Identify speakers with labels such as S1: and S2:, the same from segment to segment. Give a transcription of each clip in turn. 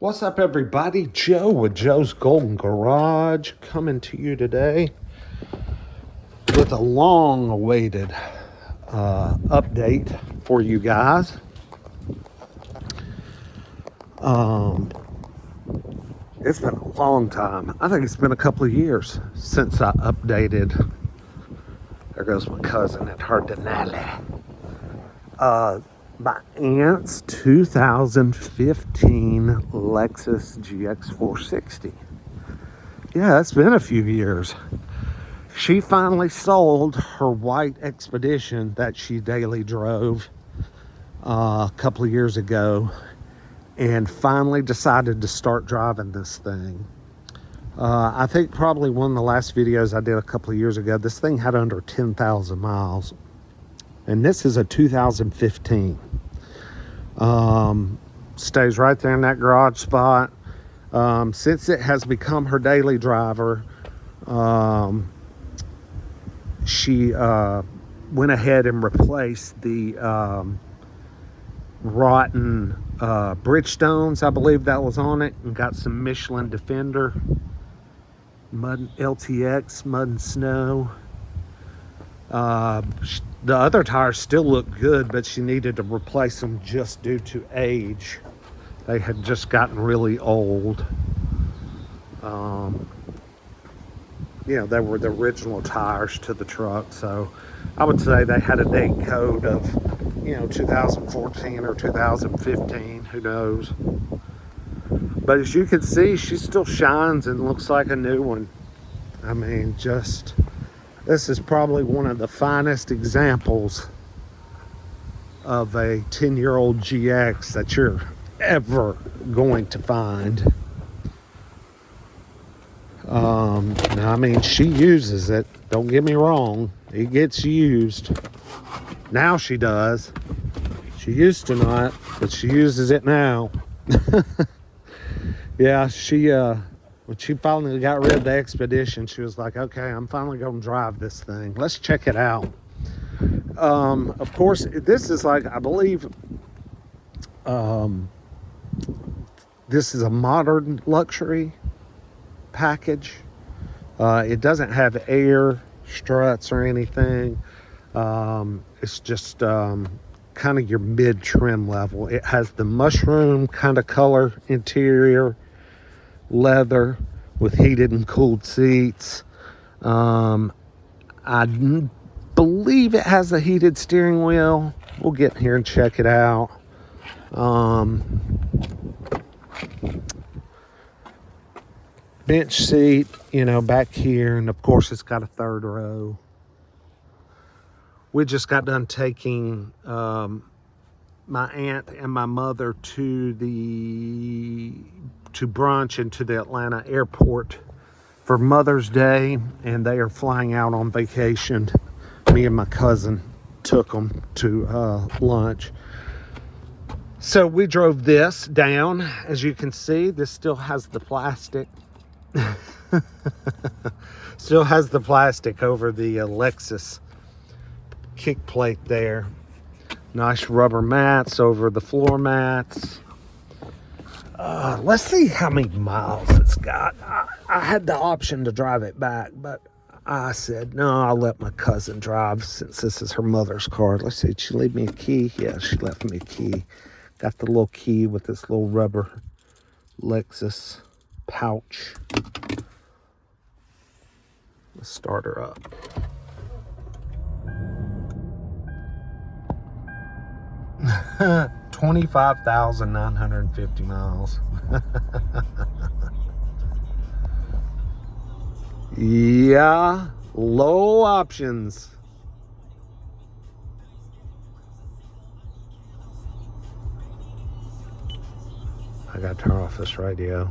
S1: What's up, everybody? Joe with Joe's Golden Garage coming to you today with a long-awaited update for you guys. It's been a long time. I think it's been a couple of years since I updated. There goes my cousin at her Denali. My aunt's 2015 Lexus GX 460. Yeah, it's been a few years. She finally sold her white Expedition that she daily drove a couple of years ago and finally decided to start driving this thing. I think probably one of the last videos I did a couple of years ago, this thing had under 10,000 miles. And this is a 2015. Stays right there in that garage spot. Since it has become her daily driver, she went ahead and replaced the rotten Bridgestones, I believe that was on it, and got some Michelin Defender mud LTX mud and snow. The other tires still look good, but she needed to replace them just due to age. They had just gotten really old. Yeah, they were the original tires to the truck, so I would say they had a date code of 2014 or 2015, who knows. But as you can see, she still shines and looks like a new one. I mean, this is probably one of the finest examples of a 10-year-old GX that you're ever going to find. Now, I mean, she uses it. Don't get me wrong. It gets used. Now she does. She used to not, but she uses it now. Yeah, when she finally got rid of the Expedition, she was like, okay, I'm finally going to drive this thing. Let's check it out. Of course, this is like, I believe, this is a modern luxury package. It doesn't have air struts or anything. It's just kind of your mid-trim level. It has the mushroom kind of color interior, leather with heated and cooled seats. I believe it has a heated steering wheel. We'll get here and check it out. Bench seat, back here, and of course it's got a third row. We just got done taking my aunt and my mother to brunch into the Atlanta airport for Mother's Day, and they are flying out on vacation. Me and my cousin took them to lunch. So we drove this down. As you can see, this still has the plastic. Still has the plastic over the Lexus kick plate there. Nice rubber mats over the floor mats. Let's see how many miles it's got. I had the option to drive it back, but I said, no, I'll let my cousin drive since this is her mother's car. Let's see, did she leave me a key? Yeah, she left me a key. Got the little key with this little rubber Lexus pouch. Let's start her up. $25,950 miles. Yeah, low options. I gotta turn off this radio.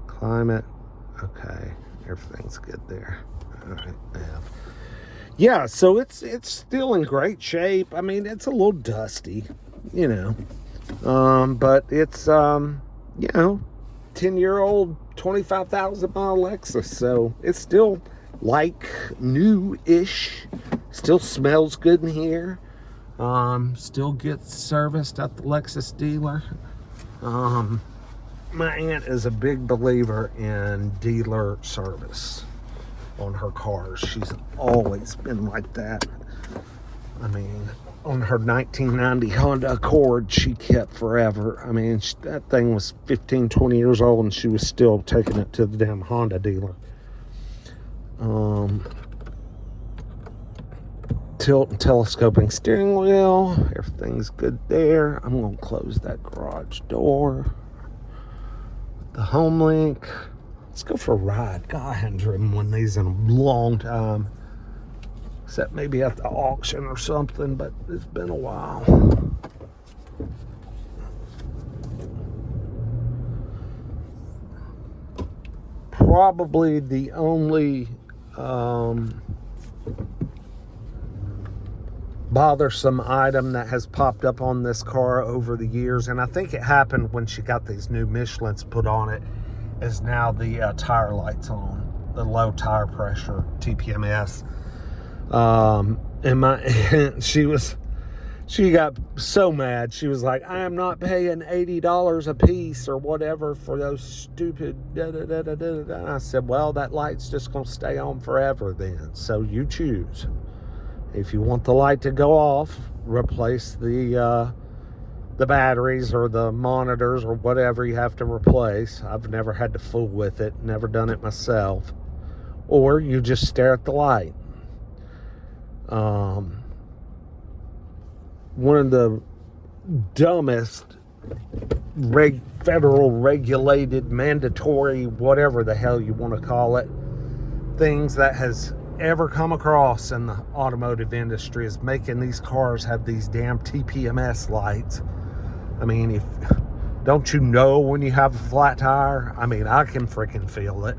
S1: Climate. Okay, everything's good there. All right, yeah, so it's still in great shape. I mean, it's a little dusty, but it's 10-year-old 25,000 mile Lexus, so it's still like new-ish. Still smells good in here. Still gets serviced at the Lexus dealer. My aunt is a big believer in dealer service on her cars. She's always been like that. I mean, on her 1990 Honda Accord, she kept forever. I mean, that thing was 15, 20 years old, and she was still taking it to the damn Honda dealer. Tilt and telescoping steering wheel. Everything's good there. I'm going to close that garage door. The home link. Let's go for a ride. God, I haven't driven one of these in a long time. Except maybe at the auction or something, but it's been a while. Probably the only bothersome item that has popped up on this car over the years, and I think it happened when she got these new Michelins put on it, is now the tire lights on, the low tire pressure TPMS. And she got so mad. She was like, I am not paying $80 a piece or whatever for those stupid And I said, well, that light's just gonna stay on forever then, so you choose. If you want the light to go off, replace the batteries or the monitors or whatever you have to replace. I've never had to fool with it, never done it myself. Or you just stare at the light. One of the dumbest federal regulated, mandatory, whatever the hell you want to call it, things that has ever come across in the automotive industry is making these cars have these damn TPMS lights. I mean, don't you know when you have a flat tire? I mean, I can freaking feel it.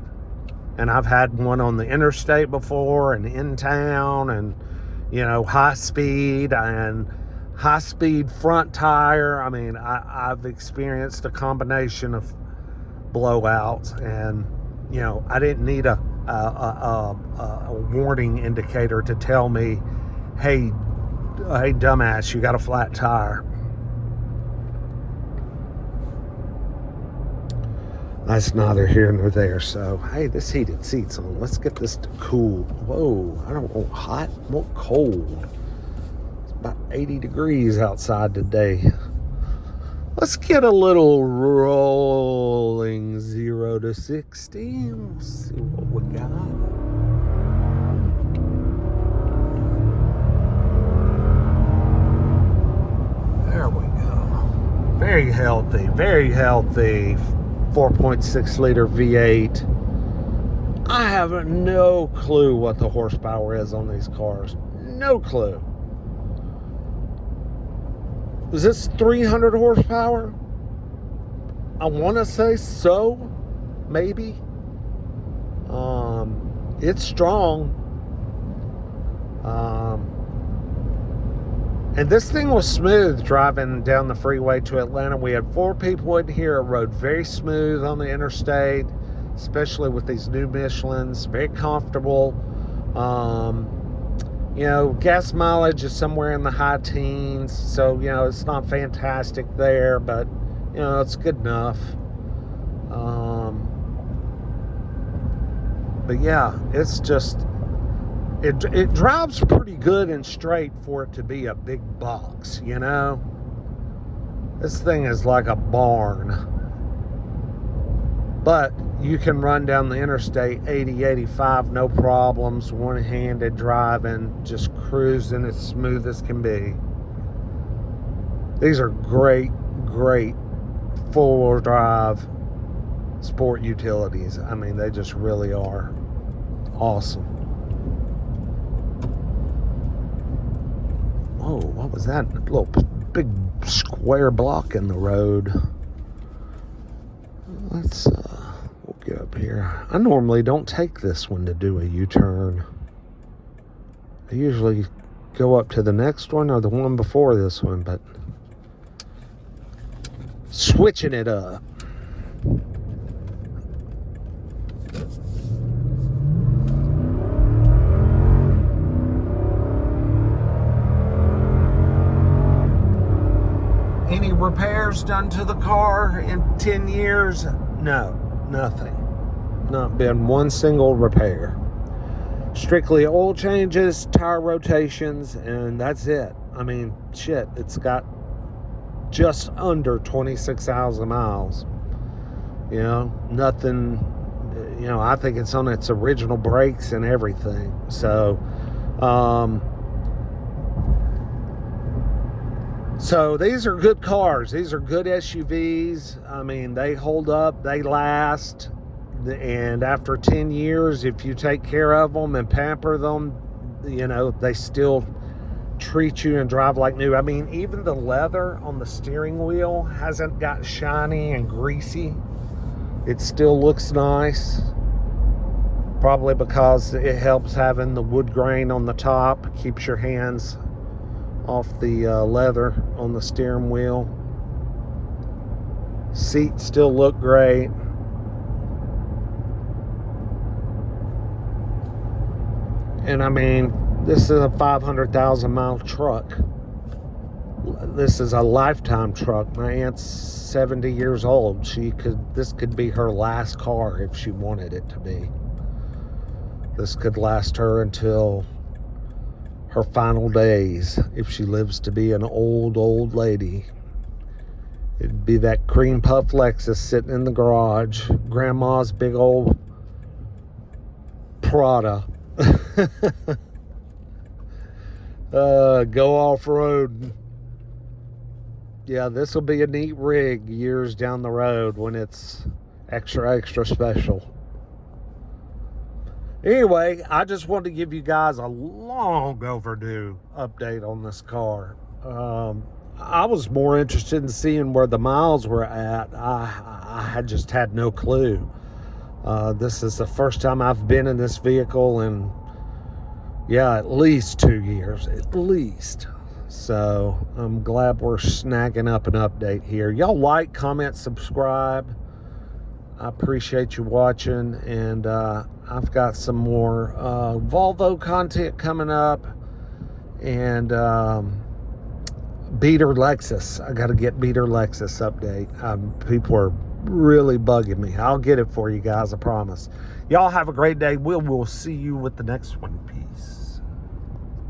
S1: And I've had one on the interstate before and in town, and high speed front tire. I mean, I've experienced a combination of blowouts, and I didn't need a warning indicator to tell me, hey dumbass, you got a flat tire. That's neither here nor there. So, hey, this heated seat's on. Let's get this to cool. Whoa, I don't want hot, I want cold. It's about 80 degrees outside today. Let's get a little rolling 0 to 60. We'll see what we got. There we go. Very healthy, very healthy. 4.6 liter V8. I have no clue what the horsepower is on these cars. No clue. Is this 300 horsepower? I want to say so. Maybe. It's strong. And this thing was smooth driving down the freeway to Atlanta. We had 4 people in here. It rode very smooth on the interstate, especially with these new Michelins. Very comfortable. Gas mileage is somewhere in the high teens. So, it's not fantastic there, but, it's good enough. But yeah, it's just... It drives pretty good and straight for it to be a big box, This thing is like a barn. But you can run down the interstate 80, 85, no problems, one-handed driving, just cruising as smooth as can be. These are great, great four-wheel drive sport utilities. I mean, they just really are awesome. Oh, what was that? A little big square block in the road. Let's we'll get up here. I normally don't take this one to do a U-turn. I usually go up to the next one or the one before this one, but switching it up. repairs done to the car in 10 years? No, nothing. Not been one single repair. Strictly oil changes, tire rotations, and that's it. I mean, shit, it's got just under 26,000 miles. You know, nothing, you know, I think it's on its original brakes and everything. So, so these are good cars. These are good SUVs. I mean, they hold up, they last. And after 10 years, if you take care of them and pamper them, you know, they still treat you and drive like new. I mean, even the leather on the steering wheel hasn't got shiny and greasy. It still looks nice. Probably because it helps having the wood grain on the top. Keeps your hands off the leather on the steering wheel. Seats still look great. And I mean, this is a 500,000 mile truck. This is a lifetime truck. My aunt's 70 years old. This could be her last car if she wanted it to be. This could last her until her final days, if she lives to be an old lady. It'd be that cream puff Lexus sitting in the garage. Grandma's big old Prada. Go off-road. Yeah, this will be a neat rig years down the road when it's extra special. Anyway, I just wanted to give you guys a long overdue update on this car. I was more interested in seeing where the miles were at. I had just had no clue. This is the first time I've been in this vehicle in, yeah, at least 2 years, at least. So I'm glad we're snagging up an update here. Y'all like, comment, subscribe. I appreciate you watching, and I've got some more Volvo content coming up, and Beater Lexus. I got to get Beater Lexus update. People are really bugging me. I'll get it for you guys, I promise. Y'all have a great day. We'll see you with the next one. Peace.